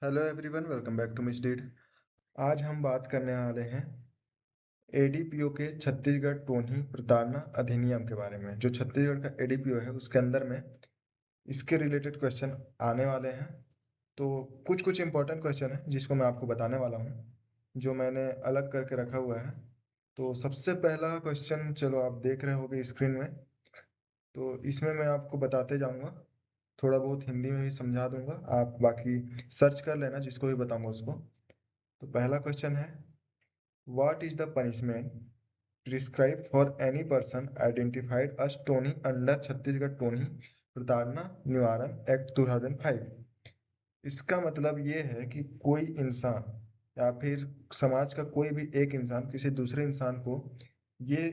Hello everyone, welcome back to Miss Deed. आज हम बात करने वाले हैं एडीपीओ के छत्तीसगढ़ टोनी प्रताड़ना अधिनियम के बारे में। जो छत्तीसगढ़ का एडीपीओ है उसके अंदर में इसके रिलेटेड क्वेश्चन आने वाले हैं। तो कुछ कुछ इंपॉर्टेंट क्वेश्चन है जिसको मैं आपको बताने वाला हूँ, जो मैंने अलग करके रखा हुआ है। तो सबसे पहला क्वेश्चन, चलो आप देख रहे होगे स्क्रीन में। तो इसमें मैं आपको बताते जाऊँगा, थोड़ा बहुत हिंदी में भी समझा दूंगा, आप बाकी सर्च कर लेना जिसको भी बताऊंगा उसको। तो पहला क्वेश्चन है, what is the punishment prescribe for any person identified us Tony under Chhattisgarh Tonhi Pratadna Nivaran Act 2005। इसका मतलब ये है कि कोई इंसान या फिर समाज का कोई भी एक इंसान किसी दूसरे इंसान को ये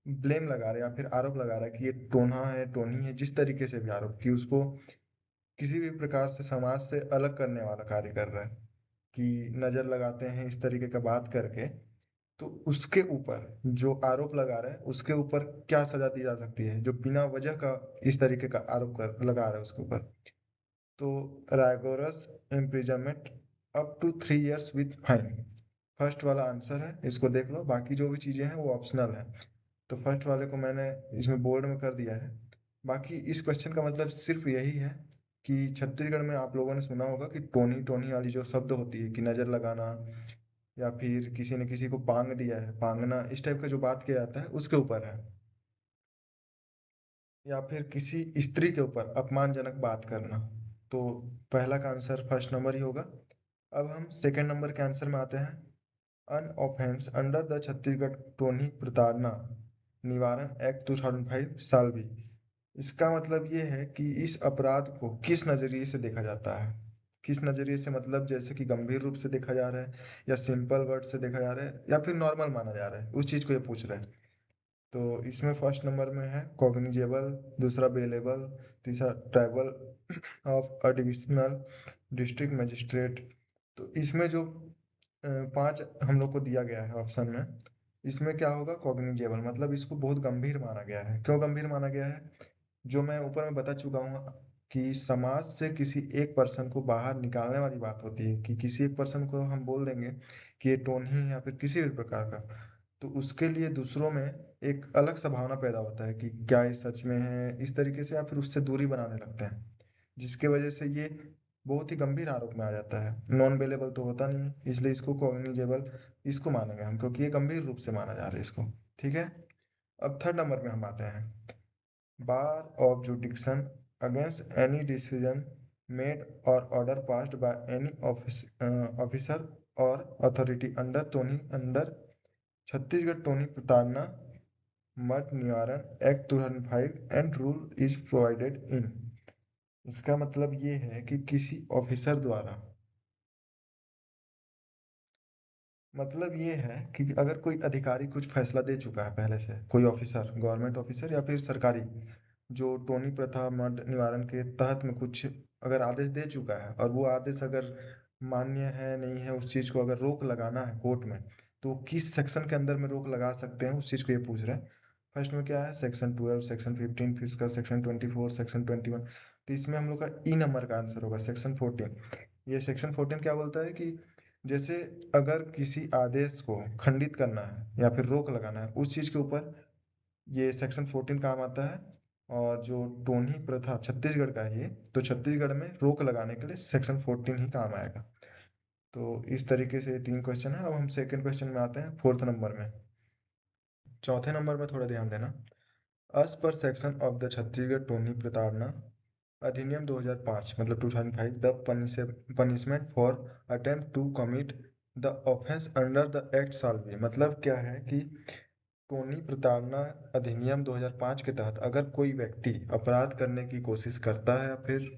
ब्लेम लगा रहा है या फिर आरोप लगा रहा है कि ये टोना है, टोनी है, जिस तरीके से भी आरोप कि उसको किसी भी प्रकार से समाज से अलग करने वाला कार्य कर रहा है, कि नजर लगाते हैं इस तरीके का बात करके। तो उसके ऊपर जो आरोप लगा रहे हैं उसके ऊपर क्या सजा दी जा सकती है, जो बिना वजह का इस तरीके का आरोप कर लगा रहा है उसके ऊपर। तो rigorous imprisonment up to 3 years with fine. First वाला आंसर है, इसको देख लो, बाकी जो भी चीजें हैं वो ऑप्शनल है। तो फर्स्ट वाले को मैंने इसमें बोर्ड में कर दिया है। बाकी इस क्वेश्चन का मतलब सिर्फ यही है कि छत्तीसगढ़ में आप लोगों ने सुना होगा कि टोनी टोनी वाली जो शब्द होती है कि नजर लगाना, या फिर किसी ने किसी को पांग दिया है, पांगना, इस टाइप का जो बात किया जाता है उसके ऊपर है। या फिर किसी स्त्री के ऊपर अपमानजनक बात करना। तो पहला का आंसर फर्स्ट नंबर ही होगा। अब हम सेकंड नंबर के आंसर में आते हैं। An offence under the Chhattisgarh Tonhi Pratadna Nivaran Act 2005 साल भी। इसका मतलब ये है कि इस अपराध को किस नजरिए से देखा जाता है। किस नजरिए से मतलब जैसे कि गंभीर रूप से देखा जा रहा है, या सिंपल वर्ड से देखा जा रहा है, या फिर नॉर्मल माना जा रहा है, उस चीज को ये पूछ रहे हैं। तो इसमें फर्स्ट नंबर में है कॉग्निजेबल, दूसरा बेलेबल, तीसरा tribal of a divisional district magistrate. तो इसमें जो पांच हम लोग को दिया गया है ऑप्शन में, इसमें क्या होगा, कॉग्निजेबल मतलब इसको बहुत गंभीर माना गया है। क्यों गंभीर माना गया है? जो मैं ऊपर में बता चुका हूँ कि समाज से किसी एक पर्सन को बाहर निकालने वाली बात होती है, कि किसी एक पर्सन को हम बोल देंगे कि ये टोन ही है या फिर किसी भी प्रकार का, तो उसके लिए दूसरों में एक अलग सा भावना पैदा होता है कि क्या ये सच में है, इस तरीके से, या फिर उससे दूरी बनाने लगते हैं, जिसके वजह से ये बहुत ही गंभीर आरोप में आ जाता है। नॉन बेलेबल तो होता नहीं है, इसलिए इसको कॉग्निजेबल इसको मानेंगे हम, क्योंकि ये गंभीर रूप से माना जा रहा है इसको। ठीक है। अब थर्ड नंबर में हम आते हैं। Bar of jurisdiction against any decision made और order passed by any officer और authority under Tonhi under Chhattisgarh Tonhi Pratadna मठ Nivaran Act 2005 and rule is provided in. इसका मतलब ये है कि किसी ऑफिसर द्वारा, मतलब ये है कि अगर कोई अधिकारी कुछ फैसला दे चुका है पहले से, कोई ऑफिसर, गवर्नमेंट ऑफिसर या फिर सरकारी, जो टोनी प्रथा मड निवारण के तहत में कुछ अगर आदेश दे चुका है, और वो आदेश अगर मान्य है नहीं है, उस चीज को अगर रोक लगाना है कोर्ट में, तो किस सेक्शन के अंदर में रोक लगा सकते हैं, उस चीज को ये पूछ रहे हैं। फर्स्ट में क्या है, सेक्शन 12, सेक्शन 15, फिर इसका सेक्शन 24, सेक्शन 21। तो इसमें हम लोग का ई नंबर का आंसर होगा सेक्शन 14। ये सेक्शन 14 क्या बोलता है कि जैसे अगर किसी आदेश को खंडित करना है या फिर रोक लगाना है उस चीज के ऊपर, ये सेक्शन 14 काम आता है। और जो टोनी प्रथा छत्तीसगढ़ का है ये, तो छत्तीसगढ़ में रोक लगाने के लिए सेक्शन 14 ही काम आएगा। तो इस तरीके से ये तीन क्वेश्चन है। अब हम सेकंड क्वेश्चन में आते हैं, फोर्थ नंबर में। चौथे नंबर में थोड़ा ध्यान देना। As per section of the Chhattisgarh Tonhi प्रताड़ना अधिनियम 2005 मतलब 2005, the punishment for attempt to commit the offence under the act shall be. मतलब क्या है कि टोनी प्रताड़ना अधिनियम 2005 के तहत अगर कोई व्यक्ति अपराध करने की कोशिश करता है या फिर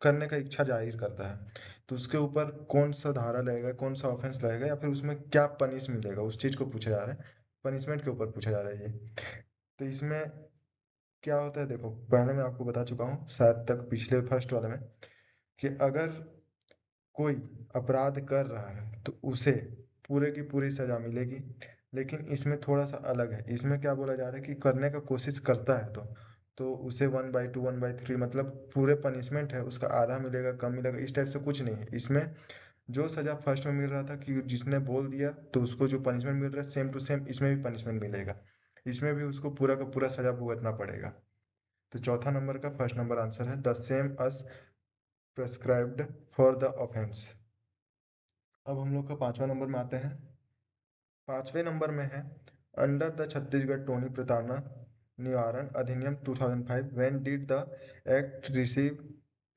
करने का इच्छा जाहिर करता है, तो उसके ऊपर कौन सा धारा लगेगा, कौन सा ऑफेंस लगेगा, या फिर उसमें क्या पनिश मिलेगा, उस चीज को पूछा जा रहा है। पनिशमेंट के ऊपर पूछा जा रहा है ये। तो इसमें क्या होता है, देखो पहले मैं आपको बता चुका हूँ शायद तक पिछले फर्स्ट वाले में, कि अगर कोई अपराध कर रहा है तो उसे पूरे की पूरी सजा मिलेगी। लेकिन इसमें थोड़ा सा अलग है, इसमें क्या बोला जा रहा है कि करने का कोशिश करता है, तो उसे 1/2 1/3 मतलब पूरे पनिशमेंट है उसका आधा मिलेगा, कम मिलेगा, इस टाइप से कुछ नहीं है। इसमें जो सज़ा फर्स्ट में मिल रहा था कि जिसने बोल दिया तो उसको जो पनिशमेंट मिल रहा है सेम टू सेम इसमें भी पनिशमेंट मिलेगा, इसमें भी उसको पूरा का पूरा सज़ा भुगतना पड़ेगा। तो चौथा नंबर का फर्स्ट नंबर आंसर है the same us prescribed for the offence. अब हम लोग का पांचवा नंबर में आते हैं। पांचवें नंबर में है अंडर द छत्तीसगढ़ टोनी प्रताड़ना निवारण अधिनियम 2005 when did the act receive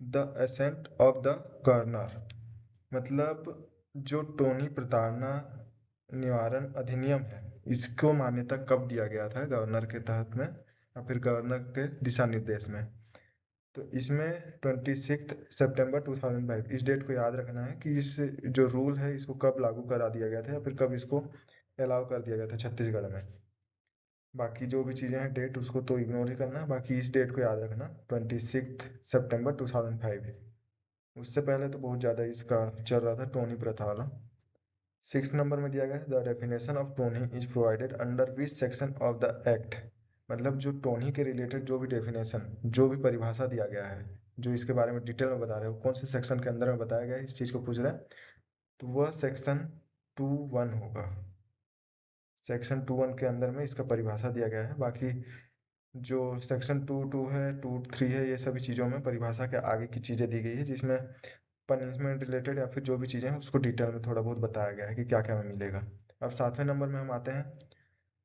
the assent of the governor. मतलब जो टोनी प्रताड़ना निवारण अधिनियम है इसको मान्यता कब दिया गया था गवर्नर के तहत में या फिर गवर्नर के दिशा निर्देश में। तो इसमें 26 सितंबर 2005 इस डेट को याद रखना है कि इस जो रूल है इसको कब लागू करा दिया गया था या फिर कब इसको अलाउ कर दिया गया था छत्तीसगढ़ में। बाकी जो भी चीज़ें हैं डेट उसको तो इग्नोर ही करना है, बाकी इस डेट को याद रखना 26 सितंबर 2005। उससे पहले तो बहुत ज़्यादा इसका चल रहा था टोनी प्रथा वाला। 6 नंबर में दिया गया है the definition of Tony is provided under which section of the act. मतलब जो टोनी के रिलेटेड जो भी डेफिनेशन जो भी परिभाषा दिया गया है जो इसके बारे में डिटेल में बता रहे हो कौन से सेक्शन के अंदर में बताया गया है इस चीज़ को पूछ रहे हैं, तो वह सेक्शन 2(1) होगा। सेक्शन 2(1) के अंदर में इसका परिभाषा दिया गया है। बाकी जो सेक्शन 2(2) है 2(3) है ये सभी चीज़ों में परिभाषा के आगे की चीज़ें दी गई है जिसमें पनिशमेंट रिलेटेड या फिर जो भी चीज़ें हैं उसको डिटेल में थोड़ा बहुत बताया गया है कि क्या क्या हमें मिलेगा। अब 7वें नंबर में हम आते हैं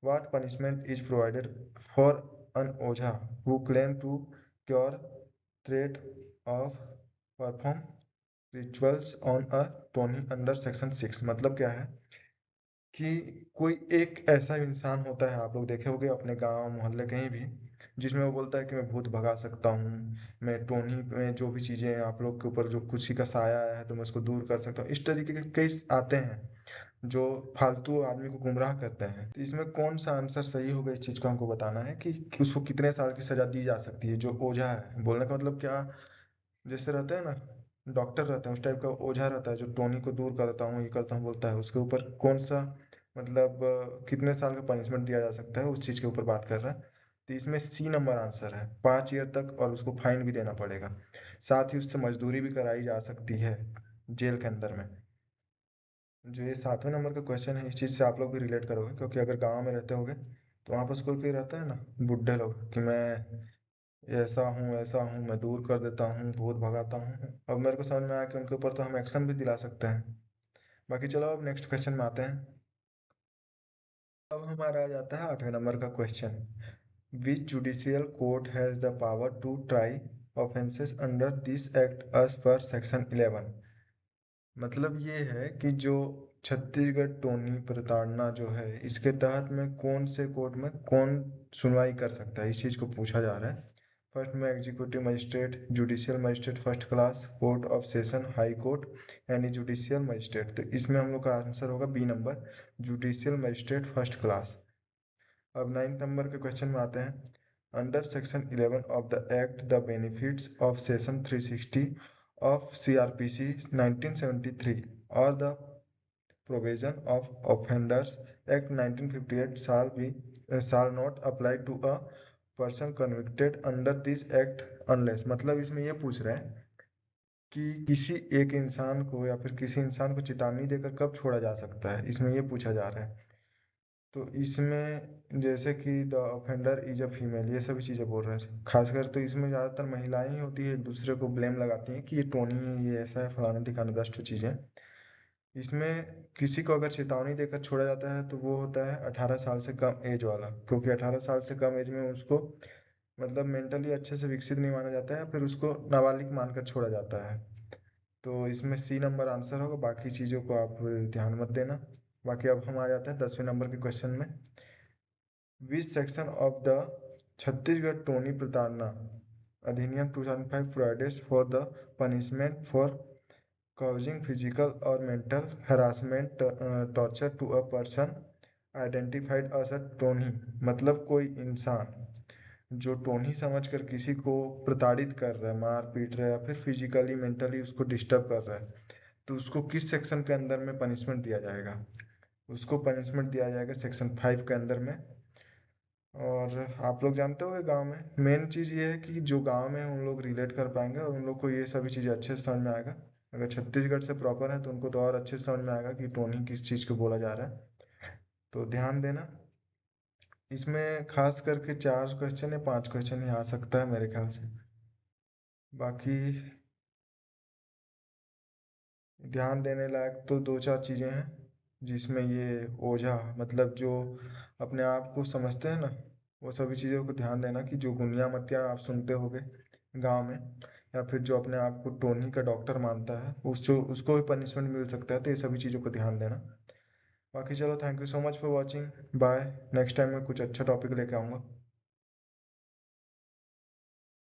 what punishment is provided for an ojha who claim to cure threat of perform rituals on a Tonhi under section 6। मतलब क्या है कि कोई एक ऐसा इंसान होता है आप लोग देखे होंगे अपने गांव मोहल्ले कहीं भी जिसमें वो बोलता है कि मैं भूत भगा सकता हूँ, मैं टोनी में जो भी चीज़ें आप लोग के ऊपर जो किसी का साया आया है तो मैं उसको दूर कर सकता हूँ। इस तरीके के कई आते हैं जो फालतू आदमी को गुमराह करते हैं। तो इसमें कौन सा आंसर सही होगा इस चीज़ को हमको बताना है कि उसको कितने साल की सज़ा दी जा सकती है। जो ओझा है बोलने का मतलब क्या, जैसे रहते हैं ना डॉक्टर रहते हैं उस टाइप का ओझा रहता है जो टोनी को दूर करता हूँ ये करता हूँ बोलता है, उसके ऊपर कौन सा मतलब कितने साल का पनिशमेंट दिया जा सकता है उस चीज़ के ऊपर बात कर रहा है। तो इसमें C नंबर आंसर है 5 ईयर तक और उसको फाइन भी देना पड़ेगा, साथ ही उससे मजदूरी भी कराई जा सकती है जेल के अंदर में। जो ये 7वें नंबर का क्वेश्चन है इस चीज़ से आप लोग भी रिलेट करोगे क्योंकि अगर गाँव में रहते होगे तो वहाँ पर कोई कोई रहता है ना बुढ़े लोग कि मैं ऐसा हूँ मैं दूर कर देता हूँ भूत भगाता हूँ। अब मेरे को समझ में आया कि उनके ऊपर तो हम एक्शन भी दिला सकते हैं। बाकी चलो अब नेक्स्ट क्वेश्चन में आते हैं। अब हमारा आ जाता है 8वें नंबर का question which judicial court has the power to try offences under this act as per section 11। मतलब ये है कि जो छत्तीसगढ़ टोनी प्रताड़ना जो है इसके तहत में कौन से कोर्ट में कौन सुनवाई कर सकता है इस चीज़ को पूछा जा रहा है। फर्स्ट में executive magistrate judicial magistrate first class court of session high court यानी जुडिशियल मजिस्ट्रेट। तो इसमें हम लोग का आंसर होगा B number judicial magistrate first class. अब 9th नंबर के क्वेश्चन में आते हैं under section 11 of the act the benefits of session 360 of CRPC 1973 or the provision of Offenders Act 1958 shall not apply to a person convicted under this act unless। मतलब इसमें ये पूछ रहे हैं कि किसी एक इंसान को या फिर किसी इंसान को चेतावनी देकर कब छोड़ा जा सकता है, इसमें ये पूछा जा रहा है। तो इसमें जैसे कि the offender is a female ये सभी चीज़ें बोल रहे हैं, खासकर तो इसमें ज़्यादातर महिलाएं ही होती है एक दूसरे को ब्लेम लगाती हैं कि ये टोनी है ये ऐसा है फलाना ठिकाना 10 चीज़ें। इसमें किसी को अगर चेतावनी देकर छोड़ा जाता है तो वो होता है 18 साल से कम एज वाला, क्योंकि 18 साल से कम एज में उसको मतलब मेंटली अच्छे से विकसित नहीं माना जाता है फिर उसको नाबालिग मानकर छोड़ा जाता है। तो इसमें C नंबर आंसर होगा, बाकी चीज़ों को आप ध्यान मत देना। बाकी अब हम आ जाते हैं 10वें नंबर के क्वेश्चन में which section of the Chhattisgarh Tonhi प्रताड़ना अधिनियम 2005 provides for the punishment for causing physical or mental harassment torture to a person identified as a Tony. मतलब कोई इंसान जो टोनी समझकर किसी को प्रताड़ित कर रहा है मार पीट रहा है या फिर फिजिकली मेंटली उसको डिस्टर्ब कर रहा है तो उसको किस सेक्शन के अंदर में पनिशमेंट दिया जाएगा। उसको पनिशमेंट दिया जाएगा सेक्शन 5 के अंदर में और आप लोग जानते होंगे गांव में मेन चीज़ ये है कि जो गांव में हैं उन लोग रिलेट कर पाएंगे और उन लोग को ये सभी चीज़ें अच्छे से समझ में आएगा। अगर छत्तीसगढ़ से प्रॉपर है तो उनको तो और अच्छे से समझ में आएगा कि टोनी किस चीज़ को बोला जा रहा है। तो ध्यान देना, इसमें खास करके 4 क्वेश्चन या 5 क्वेश्चन ही आ सकता है मेरे ख्याल से। बाकी ध्यान देने लायक तो 2-4 चीज़ें हैं, जिसमें ये ओझा मतलब जो अपने आप को समझते हैं ना, वो सभी चीज़ों को ध्यान देना कि जो गुनिया मतिया आप सुनते होगे गांव में, या फिर जो अपने आप को टोनी का डॉक्टर मानता है उसको भी पनिशमेंट मिल सकता है, तो ये सभी चीज़ों को ध्यान देना। बाकी चलो, thank you so much for watching, bye. Next time मैं कुछ अच्छा टॉपिक लेके आऊँगा।